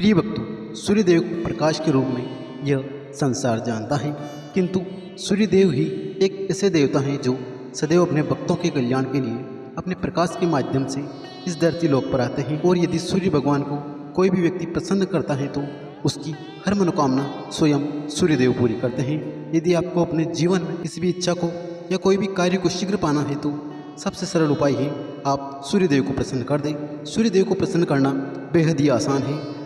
प्रिय भक्तों, सूर्यदेव को प्रकाश के रूप में यह संसार जानता है, किंतु सूर्यदेव ही एक ऐसे देवता हैं जो सदैव अपने भक्तों के कल्याण के लिए अपने प्रकाश के माध्यम से इस धरती लोक पर आते हैं। और यदि सूर्य भगवान को कोई भी व्यक्ति प्रसन्न करता है तो उसकी हर मनोकामना स्वयं सूर्यदेव पूरी करते हैं। यदि आपको अपने जीवन में किसी भी इच्छा को या कोई भी कार्य को शीघ्र पाना है तो सबसे सरल उपाय है आप सूर्यदेव को प्रसन्न कर दें। सूर्यदेव को प्रसन्न करना बेहद ही आसान है।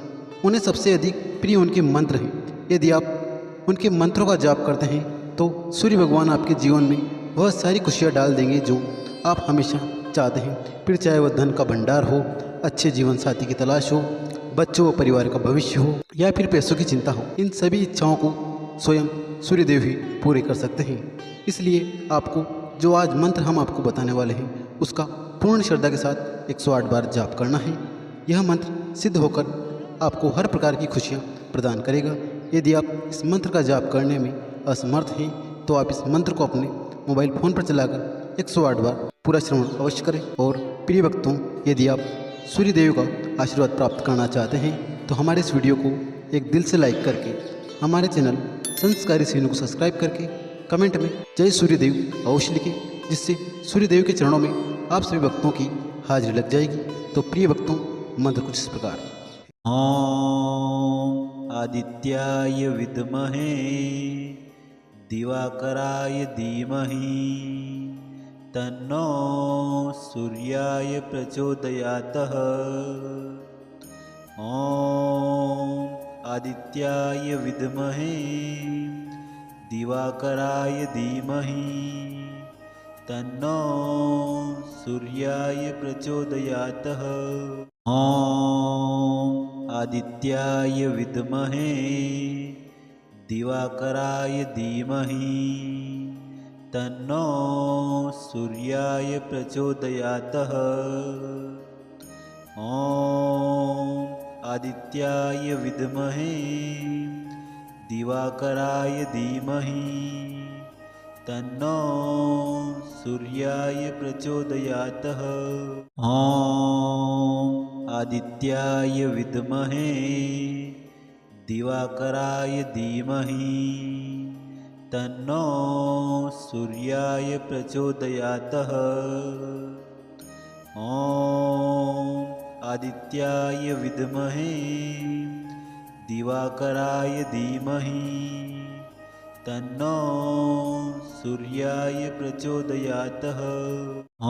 उन्हें सबसे अधिक प्रिय उनके मंत्र हैं। यदि आप उनके मंत्रों का जाप करते हैं तो सूर्य भगवान आपके जीवन में बहुत सारी खुशियाँ डाल देंगे जो आप हमेशा चाहते हैं। फिर चाहे वह धन का भंडार हो, अच्छे जीवन साथी की तलाश हो, बच्चों व परिवार का भविष्य हो या फिर पैसों की चिंता हो, इन सभी इच्छाओं को स्वयं सूर्यदेव ही पूरे कर सकते हैं। इसलिए आपको जो आज मंत्र हम आपको बताने वाले हैं उसका पूर्ण श्रद्धा के साथ 108 बार जाप करना है। यह मंत्र सिद्ध होकर आपको हर प्रकार की खुशियाँ प्रदान करेगा। यदि आप इस मंत्र का जाप करने में असमर्थ हैं तो आप इस मंत्र को अपने मोबाइल फ़ोन पर चलाकर 108 बार पूरा श्रवण अवश्य करें। और प्रिय भक्तों, यदि आप सूर्यदेव का आशीर्वाद प्राप्त करना चाहते हैं तो हमारे इस वीडियो को एक दिल से लाइक करके, हमारे चैनल संस्कारी सीनू को सब्सक्राइब करके कमेंट में जय सूर्यदेव अवश्य लिखें, जिससे सूर्यदेव के चरणों में आप सभी भक्तों की हाजिरी लग जाएगी। तो प्रिय भक्तों, मंत्र कुछ इस प्रकार। ॐ आदित्याय विद्महे दिवाकराय धीमहि तन्नो सूर्याय प्रचोदयात्। ॐ आदित्याय विद्महे दिवाकराय धीमहि तन्नो सूर्याय प्रचोदयात्। ॐ आदित्याय विद्महे दिवाकराय धीमहि तन्नो सूर्याय प्रचोदयात्। ॐ आदित्याय विद्महे दिवाकराय धीमहि तन्नो सूर्याय प्रचोदयात्। ॐ आदित्याय विद्महे दिवाकराय धीमहि तन्नो सूर्याय प्रचोदयात्। ॐ आदित्याय विद्महे दिवाकराय धीमहि तन्नो सूर्याय प्रचोदयात्। ॐ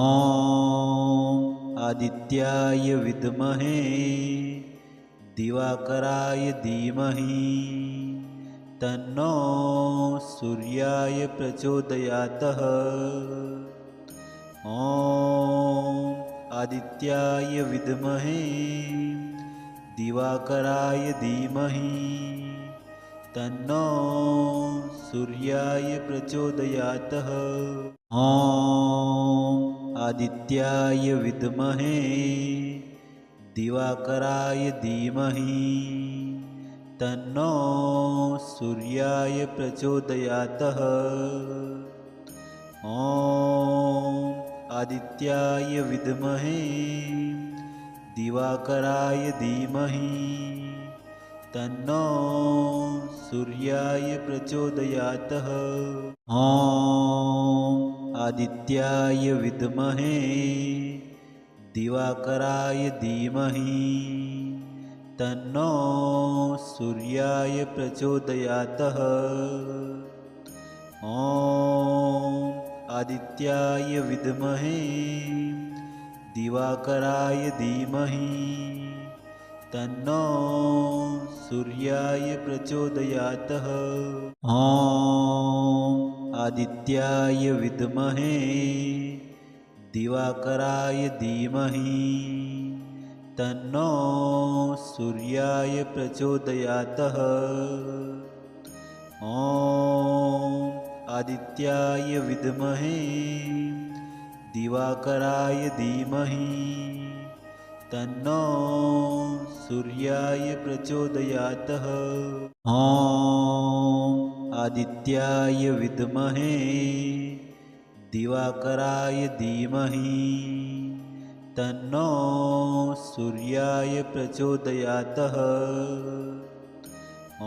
आदित्याय विद्महे दिवाकराय धीमहि तन्नो सूर्याय प्रचोदयात्। ॐ आदित्याय विद्महे दिवाकराय धीमहि तन्नो सूर्याय प्रचोदयात्। ॐ आदित्याय विद्महे दिवाकराय धीमहि तन्नो सूर्याय प्रचोदयात्। ॐ आदित्याय विद्महे दिवाकराय धीमहि तन्नो सूर्याय प्रचोदयात्। ॐ आदित्याय विद्महे दिवाकराय धीमहि तन्नो सूर्याय प्रचोदयात्। ॐ आदित्याय विद्महे दिवाकराय धीमहि तन्नो सूर्याय प्रचोदयात्। ॐ आदित्याय विद्महे दिवाकराय धीमहि तन्नो सूर्याय प्रचोदयात्। ॐ आदित्याय विद्महे दिवाकराय धीमहि तन्नो सूर्याय प्रचोदयात्। ॐ आदित्याय विद्महे दिवाकराय धीमहि तन्नो सूर्याय प्रचोदयात्।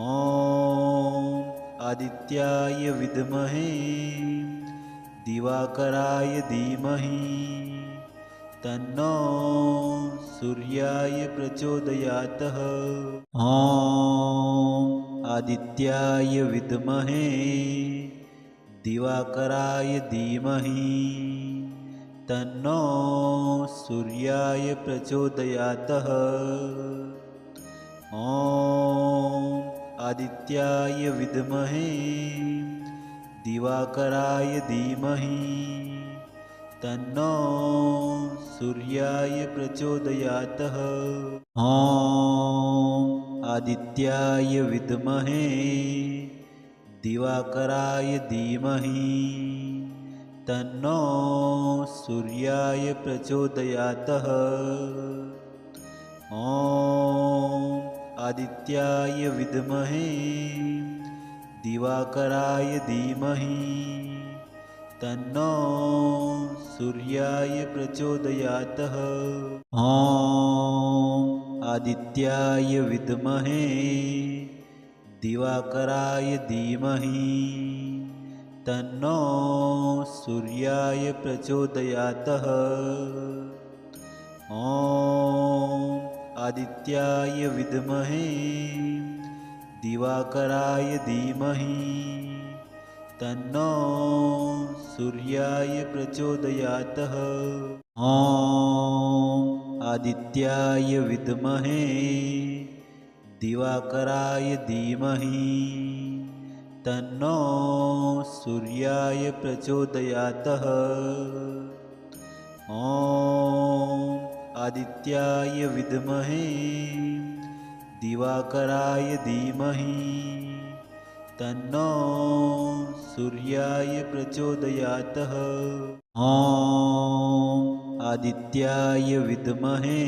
ॐ आदित्याय विद्महे दिवाकराय धीमहि तन्नो सूर्याय प्रचोदयात्। ॐ आदित्याय विद्महे दिवाकराय धीमहि तन्नो सूर्याय प्रचोदयात्। ॐ आदित्याय विद्महे दिवाकराय धीमहि तन्नो सूर्याय प्रचोदयात्। ॐ आदित्याय विद्महे दिवाकराय धीमहि तन्नो सूर्याय प्रचोदयात्। ॐ आदित्याय विद्महे दिवाकराय धीमहि तन्नो सूर्याय प्रचोदयात्। ॐ आदित्याय विद्महे दिवाकराय धीमहि तन्नो सूर्याय प्रचोदयात्। ॐ आदित्याय विद्महे दिवाकराय धीमहि तन्नो सूर्याय प्रचोदयात्। ॐ आदित्याय विद्महे दिवाकराय धीमहि तन्नो सूर्याय प्रचोदयात्। ॐ आदित्याय विद्महे दिवाकराय धीमहि तन्नो सूर्याय प्रचोदयात्। ॐ आदित्याय विद्महे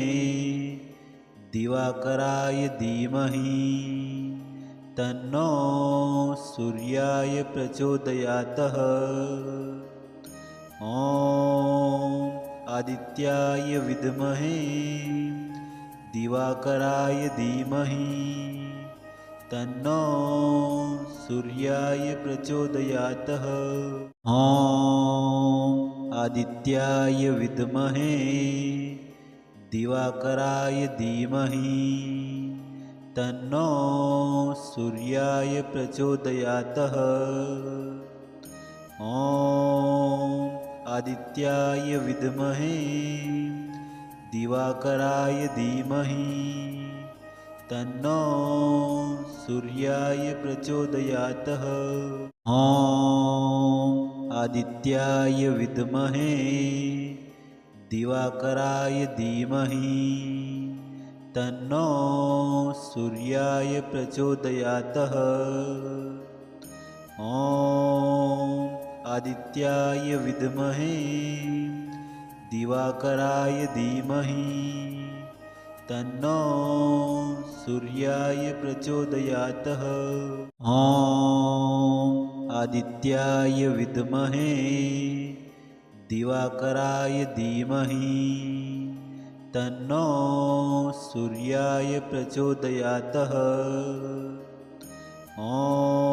दिवाकराय धीमहि तन्नो सूर्याय प्रचोदयात्। ॐ आदित्याय विद्महे दिवाकराय धीमहि तन्नो सूर्याय प्रचोदयात्। ॐ आदित्याय विद्महे दिवाकराय धीमहि तन्नो सूर्याय प्रचोदयात्। ॐ आदित्याय विद्महे दिवाकराय धीमहि तन्नो सूर्याय प्रचोदयात्। ॐ आदित्याय विद्महे दिवाकराय धीमहि तन्नो सूर्याय प्रचोदयात्। ॐ आदित्याय विद्महे दिवाकराय धीमहि तन्नो सूर्याय प्रचोदयात्। ॐ आदित्याय विद्महे दिवाकराय धीमहि तन्नो सूर्याय प्रचोदयात्।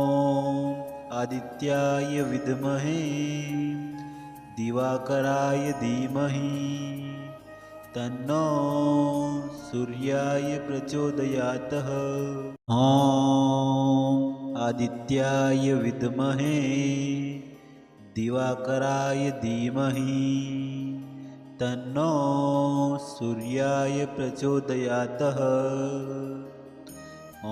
ॐ आदित्याय विद्महे दिवाकराय धीमहि तन्नो सूर्याय प्रचोदयात्। ॐ आदित्याय विद्महे दिवाकराय धीमहि तन्नो सूर्याय प्रचोदयात्। ॐ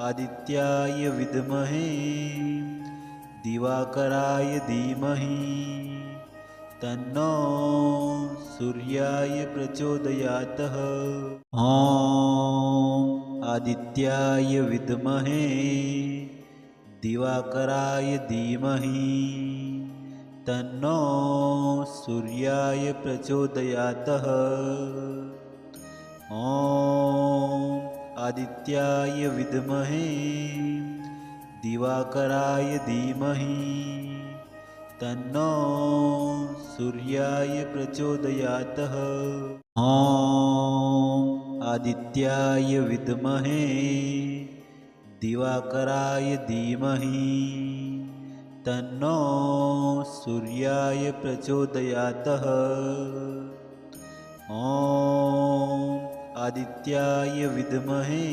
आदित्याय विद्महे दिवाकराय धीमहि तन्नो सूर्याय प्रचोदयात्। ॐ आदित्याय विद्महे दिवाकराय धीमहि तन्नो सूर्याय प्रचोदयात्। ॐ आदित्याय विद्महे दिवाकराय धीमहि तन्नो सूर्याय प्रचोदयात्। ॐ आदित्याय विद्महे दिवाकराय धीमहि तन्नो सूर्याय प्रचोदयात्। ॐ आदित्याय विद्महे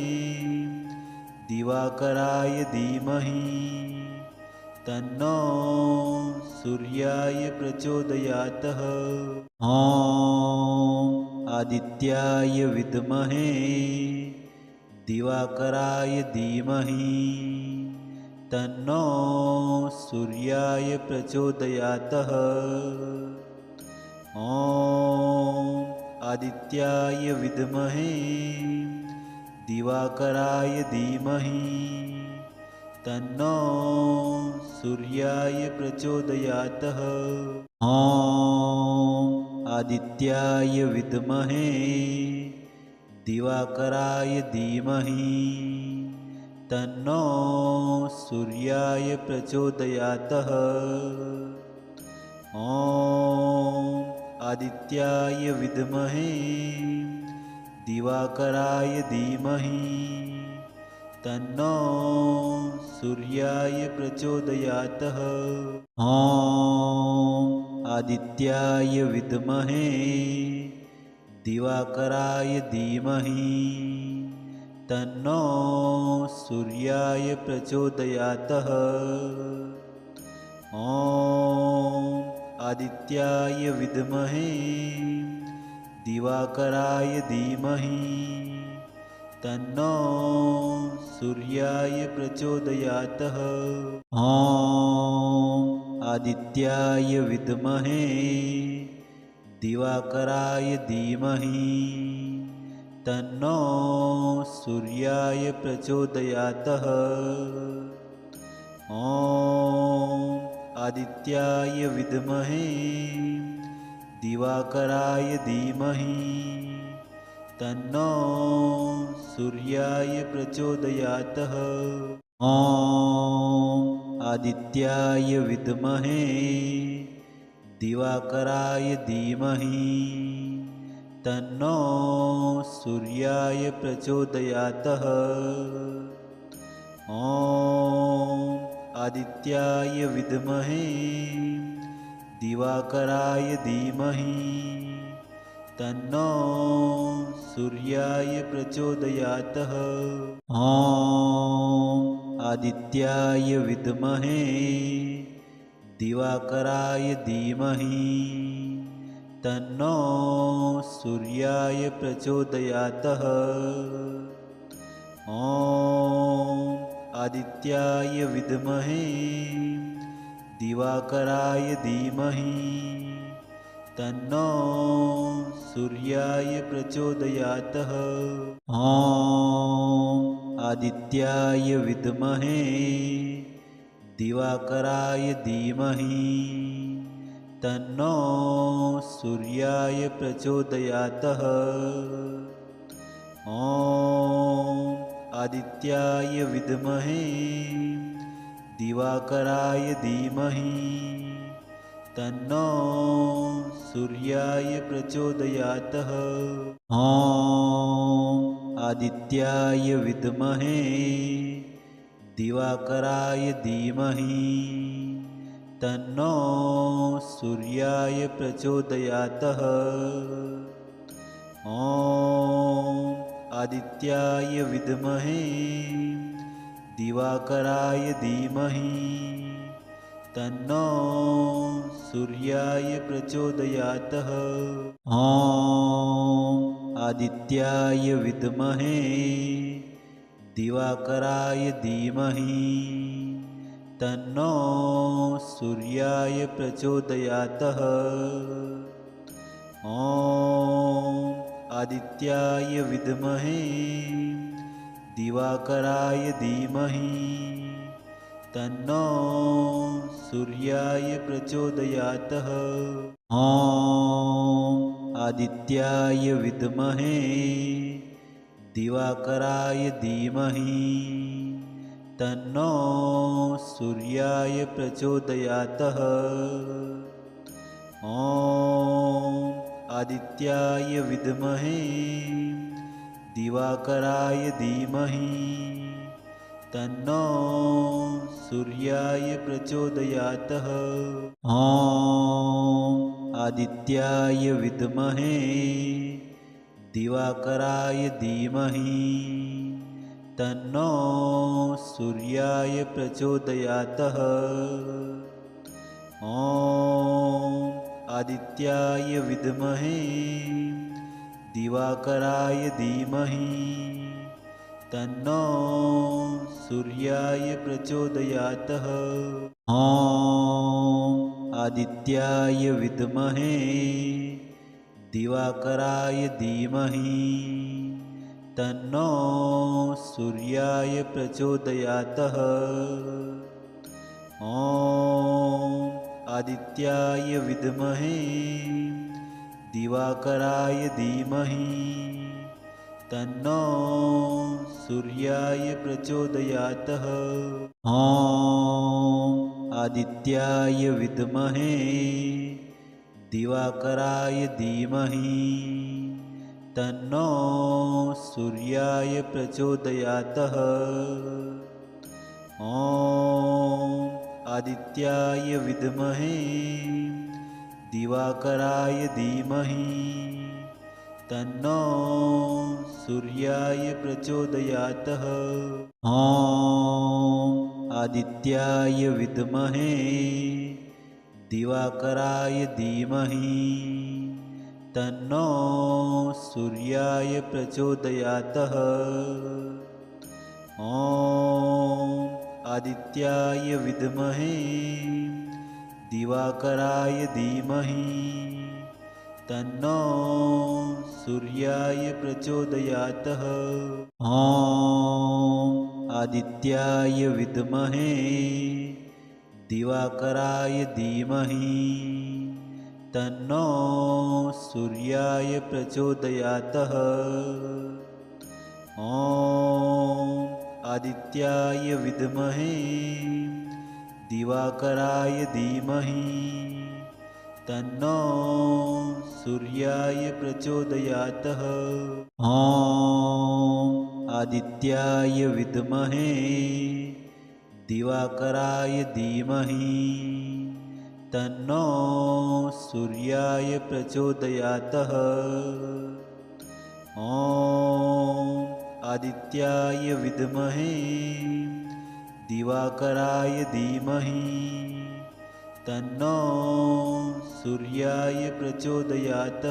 दिवाकराय धीमहि तन्नो सूर्याय प्रचोदयात्। ॐ आदित्याय विद्महे दिवाकराय धीमहि तन्नो सूर्याय प्रचोदयात्। ॐ आदित्याय विद्महे दिवाकराय धीमहि तन्नो सूर्याय प्रचोदयात्। ॐ आदित्याय विद्महे दिवाकराय धीमहि तन्नो सूर्याय प्रचोदयात्। ॐ आदित्याय विद्महे दिवाकराय धीमहि तन्नो सूर्याय प्रचोदयात्। ॐ आदित्याय विद्महे दिवाकराय धीमहि तन्नो सूर्याय प्रचोदयात्। ॐ आदित्याय विद्महे दिवाकराय धीमहि तन्नो सूर्याय प्रचोदयात्। ॐ आदित्याय विद्महे दिवाकराय धीमहि तन्नो सूर्याय प्रचोदयात्। ॐ आदित्याय विद्महे दिवाकराय धीमहि तन्नो सूर्याय प्रचोदयात्। ॐ आदित्याय विद्महे दिवाकराय धीमहि तन्नो सूर्याय प्रचोदयात्। ॐ आदित्याय विद्महे दिवाकराय धीमहि तन्नो सूर्याय प्रचोदयात्। ॐ आदित्याय विद्महे दिवाकराय धीमहि तन्नो सूर्याय प्रचोदयात्। ॐ आदित्याय विद्महे दिवाकराय धीमहि तन्नो सूर्याय प्रचोदयात्। ॐ आदित्याय विद्महे दिवाकराय धीमहि तन्नो सूर्याय प्रचोदयात्। ॐ आदित्याय विद्महे दिवाकराय धीमहि तन्नो सूर्याय प्रचोदयात्। ॐ आदित्याय विद्महे दिवाकराय धीमहि तन्नो सूर्याय प्रचोदयात्। ॐ आदित्याय विद्महे दिवाकराय धीमहि तन्नो सूर्याय प्रचोदयात्। ॐ आदित्याय विद्महे दिवाकराय धीमहि तन्नो सूर्याय प्रचोदयात्। ॐ आदित्याय विद्महे दिवाकराय धीमहि तन्नो सूर्याय प्रचोदयात्। ॐ आदित्याय विद्महे दिवाकराय धीमहि तन्नो सूर्याय प्रचोदयात्। ॐ आदित्याय विद्महे दिवाकराय धीमहि तन्नो सूर्याय प्रचोदयात्। ॐ आदित्याय विद्महे दिवाकराय धीमहि तन्नो सूर्याय प्रचोदयात्। ॐ आदित्याय विद्महे दिवाकराय धीमहि तन्नो सूर्याय प्रचोदयात्। ॐ आदित्याय विद्महे दिवाकराय धीमहि तन्नो सूर्याय प्रचोदयात्। ॐ आदित्याय विद्महे दिवाकराय धीमहि तन्नो सूर्याय प्रचोदयात्। ॐ आदित्याय विद्महे दिवाकराय धीमहि तन्नो सूर्याय प्रचोदयात्। ॐ आदित्याय विद्महे दिवाकराय धीमहि तन्नो सूर्याय प्रचोदयात्। ॐ आदित्याय विद्महे दिवाकराय धीमहि तन्नो सूर्याय प्रचोदयात्। ॐ आदित्याय विद्महे दिवाकराय धीमहि तन्नो सूर्याय प्रचोदयात्। ॐ आदित्याय विद्महे दिवाकराय धीमहि तन्नो सूर्याय प्रचोदयात्। ॐ आदित्याय विद्महे दिवाकराय धीमहि तन्नो सूर्याय प्रचोदयात्। ॐ आदित्याय विद्महे दिवाकराय धीमहि तन्नो सूर्याय प्रचोदयात्। ॐ आदित्याय विद्महे दिवाकराय धीमहि तन्नो सूर्याय प्रचोदयात्।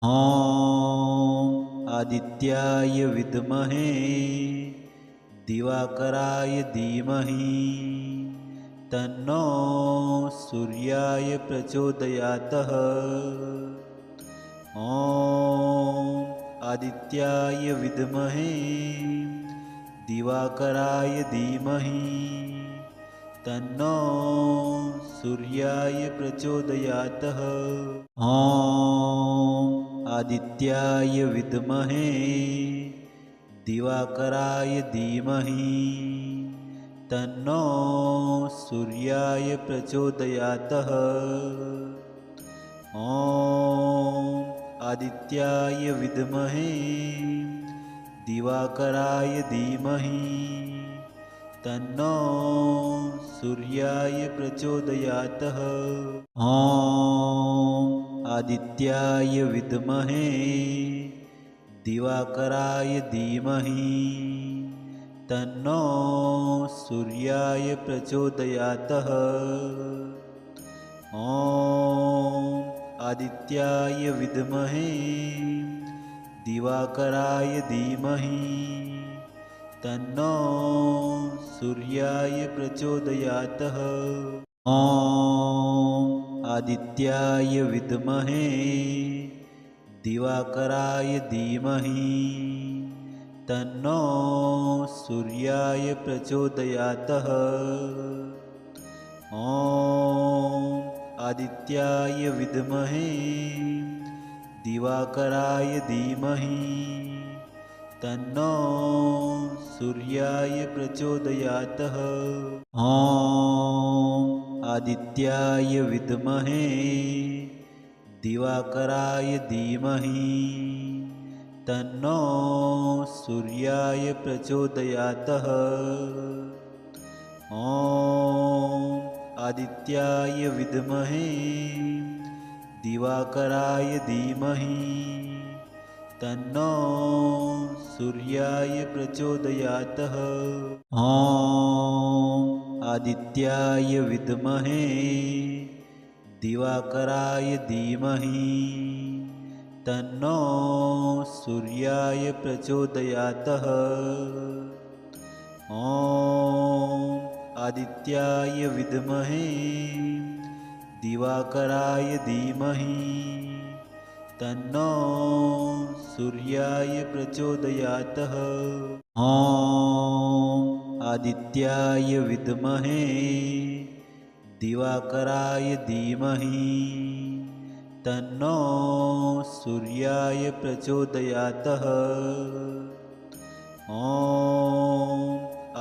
ॐ आदित्याय विद्महे दिवाकराय धीमहि तन्नो सूर्याय प्रचोदयात्। ॐ आदित्याय विद्महे दिवाकराय धीमहि तन्नो सूर्याय प्रचोदयात्। ॐ आदित्याय विद्महे दिवाकराय धीमहि तन्नो सूर्याय प्रचोदयात्। ॐ आदित्याय विद्महे दिवाकराय धीमहि तन्नो सूर्याय प्रचोदयात्। ॐ आदित्याय विद्महे दिवाकराय धीमहि तन्नो सूर्याय प्रचोदयात्। ॐ आदित्याय विद्महे दिवाकराय धीमहि तन्नो सूर्याय प्रचोदयात्। ॐ आदित्याय विद्महे दिवाकराय धीमहि तन्नो सूर्याय प्रचोदयात्। ॐ आदित्याय विद्महे दिवाकराय धीमहि तन्नो सूर्याय प्रचोदयात्। ॐ आदित्याय विद्महे दिवाकराय धीमहि तन्नो सूर्याय प्रचोदयात्। ॐ आदित्याय विद्महे दिवाकराय धीमहि तन्नो सूर्याय प्रचोदयात्। ॐ आदित्याय विद्महे दिवाकराय धीमहि तन्नो सूर्याय प्रचोदयात्। ॐ आदित्याय विद्महे दिवाकराय धीमहि तन्नो सूर्याय प्रचोदयात्। ॐ आदित्याय विद्महे दिवाकराय धीमहि तन्नो सूर्याय प्रचोदयात्। ॐ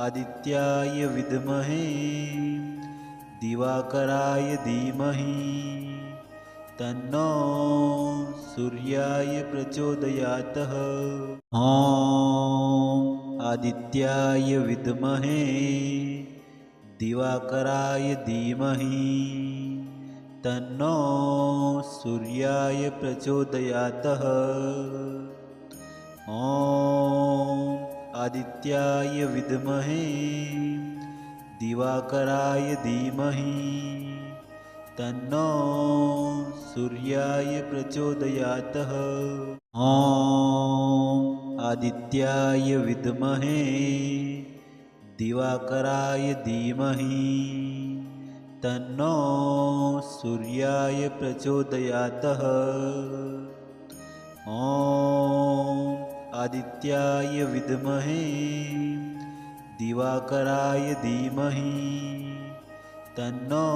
आदित्याय विद्महे दिवाकराय धीमहि तन्नो सूर्याय प्रचोदयात्। ॐ आदित्याय विद्महे दिवाकराय धीमहि तन्नो सूर्याय प्रचोदयात्। ॐ आदित्याय विद्महे दिवाकराय धीमहि तन्नो सूर्याय प्रचोदयात्। ॐ आदित्याय विद्महे दिवाकराय धीमहि तन्नो सूर्याय प्रचोदयात्। ॐ आदित्याय विद्महे दिवाकराय धीमहि तन्नो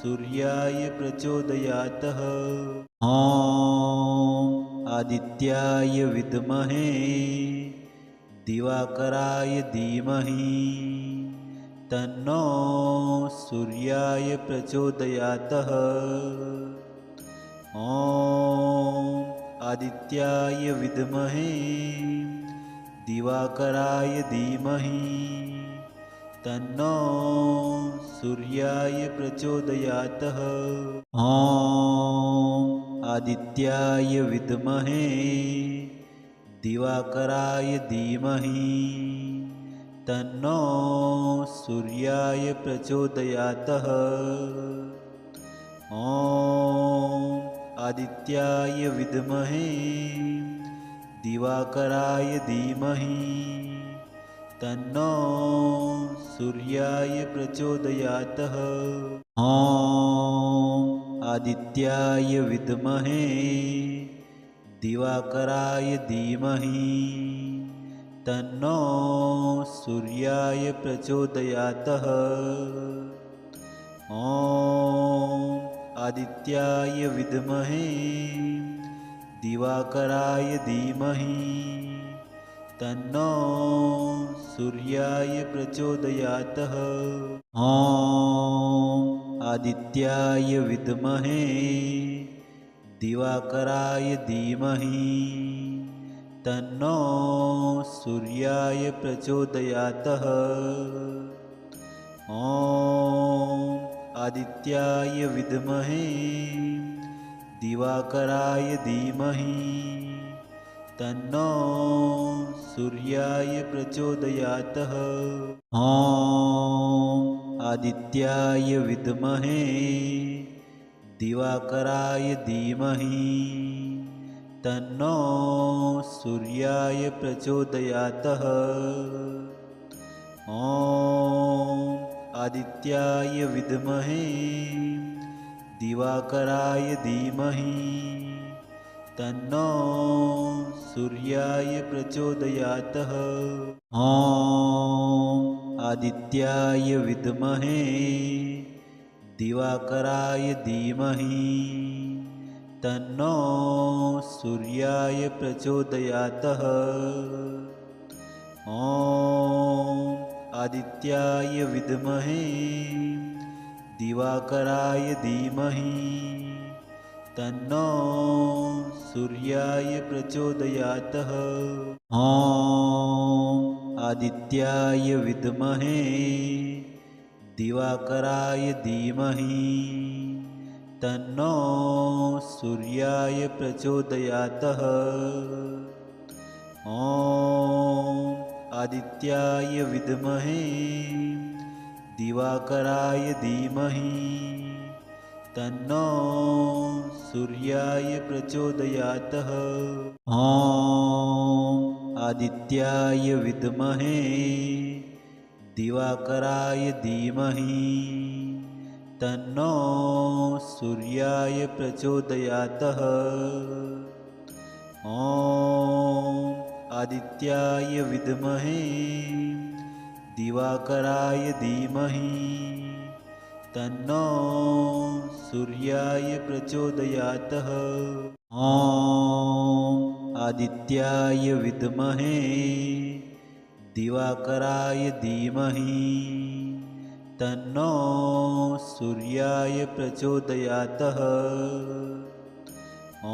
सूर्याय प्रचोदयात्। ॐ आदित्याय विद्महे दिवाकराय धीमहि तन्नो सूर्याय प्रचोदयात्। ॐ आदित्याय विद्महे दिवाकराय धीमहि तन्नो सूर्याय प्रचोदयात्। ॐ आदित्याय विद्महे दिवाकराय धीमहि तन्नो सूर्याय प्रचोदयात्। ॐ आदित्याय विद्महे दिवाकराय धीमहि तन्नो सूर्याय प्रचोदयात्। ॐ आदित्याय विद्महे दिवाकराय धीमहि तन्नो सूर्याय प्रचोदयात्। ॐ आदित्याय विद्महे दिवाकराय धीमहि तन्नो सूर्याय प्रचोदयात्। ॐ आदित्याय विद्महे दिवाकराय धीमहि तन्नो सूर्याय प्रचोदयात्। ॐ आदित्याय विद्महे दिवाकराय धीमहि तन्नो सूर्याय प्रचोदयात्। ॐ आदित्याय विद्महे दिवाकराय धीमहि तन्नो सूर्याय प्रचोदयात्। ॐ आदित्याय विद्महे दिवाकराय धीमहि तन्नो सूर्याय प्रचोदयात्। ॐ आदित्याय विद्महे दिवाकराय धीमहि तन्नो सूर्याय प्रचोदयातः। ॐ आदित्याय विद्महे दिवाकराय धीमहि तन्नो सूर्याय प्रचोदयातः। ॐ आदित्याय विद्महे दिवाकराय धीमहि तन्नो सूर्याय प्रचोदयातः। ॐ आदित्याय विद्महे दिवाकराय धीमहि तन्नो सूर्याय प्रचोदयातः। ॐ आदित्याय विद्महे दिवाकराय धीमहि तन्नो सूर्याय प्रचोदयातः। ॐ आदित्याय विद्महे दिवाकराय धीमहि तन्नो सूर्याय प्रचोदयातः। ॐ आदित्याय विद्महे दिवाकराय धीमहि तन्नो सूर्याय प्रचोदयातः।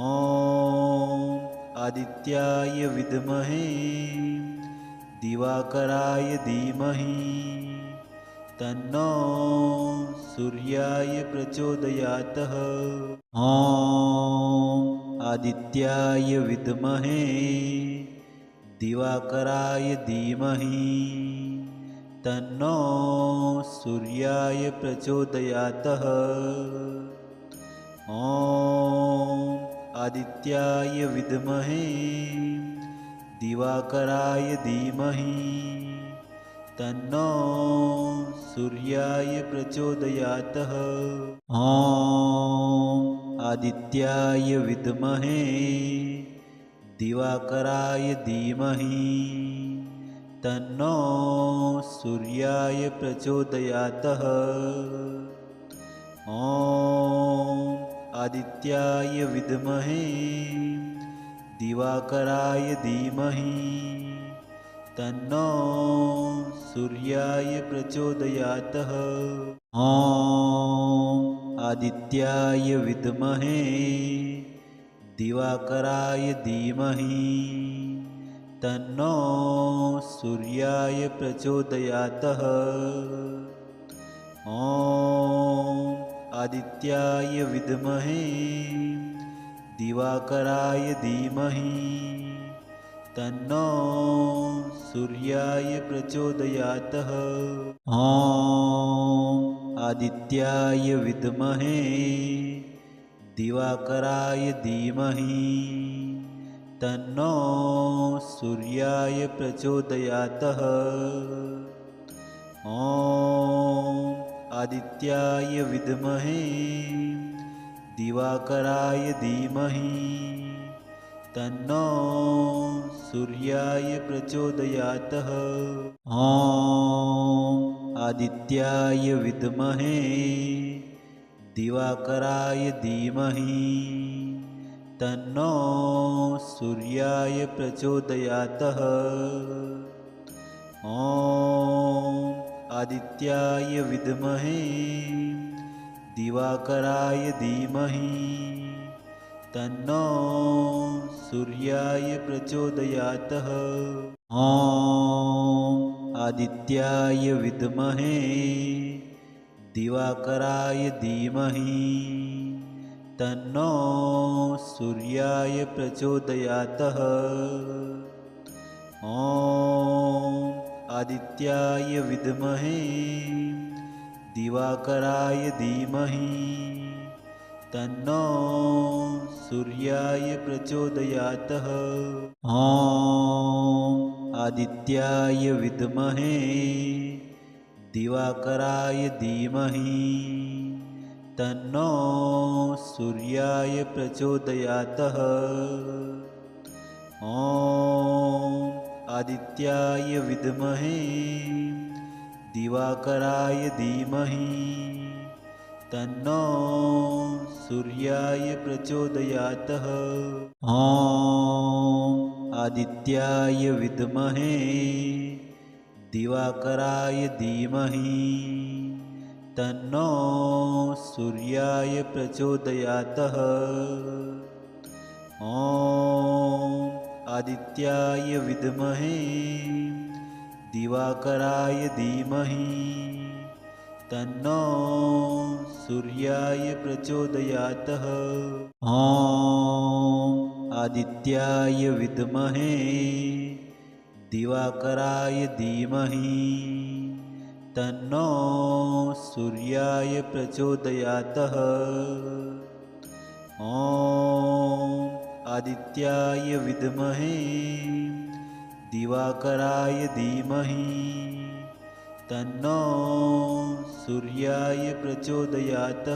ॐ आदित्याय विद्महे दिवाकराय धीमहि तन्नो सूर्याय प्रचोदयातः। ॐ आदित्याय विद्महे दिवाकराय धीमहि तन्नो सूर्याय प्रचोदयातः। ॐ आदित्याय विद्महे दिवाकराय धीमहि तन्नो सूर्याय प्रचोदयातः। ॐ आदित्याय विद्महे दिवाकराय धीमहि तन्नो सूर्याय प्रचोदयातः। ॐ आदित्याय विद्महे दिवाकराय धीमहि तन्नो सूर्याय प्रचोदयातः। ॐ आदित्याय विद्महे दिवाकराय धीमहि तन्नो सूर्याय प्रचोदयातः। ॐ आदित्याय विद्महे दिवाकराय धीमहि तन्नो सूर्याय प्रचोदयातः। ॐ आदित्याय विद्महे दिवाकराय धीमहि तन्नो सूर्याय प्रचोदयातः। ॐ आदित्याय विद्महे दिवाकराय धीमहि तन्नो सूर्याय प्रचोदयातः। ॐ आदित्याय विद्महे दिवाकराय धीमहि तन्नो सूर्याय प्रचोदयातः। ॐ आदित्याय विद्महे दिवाकराय धीमहि तन्नो सूर्याय प्रचोदयातः। ॐ आदित्याय विद्महे दिवाकराय धीमहि तन्नो सूर्याय प्रचोदयातः। ॐ आदित्याय विद्महे दिवाकराय धीमहि तन्नो सूर्याय प्रचोदयातः। ॐ आदित्याय विद्महे दिवाकराय धीमहि तन्नो सूर्याय प्रचोदयातः। ॐ आदित्याय विद्महे दिवाकराय धीमहि तन्नो सूर्याय प्रचोदयात् ॐ आदित्याय विद्महे दिवाकराय धीमहि तन्नो सूर्याय प्रचोदयात् ॐ आदित्याय विद्महे दिवाकराय धीमहि तन्नो सूर्याय प्रचोदयात् ॐ आदित्याय विद्महे दिवाकराय धीमहि तन्नो सूर्याय प्रचोदयात् ॐ आदित्याय विद्महे दिवाकराय धीमहि तन्नो सूर्याय प्रचोदयात्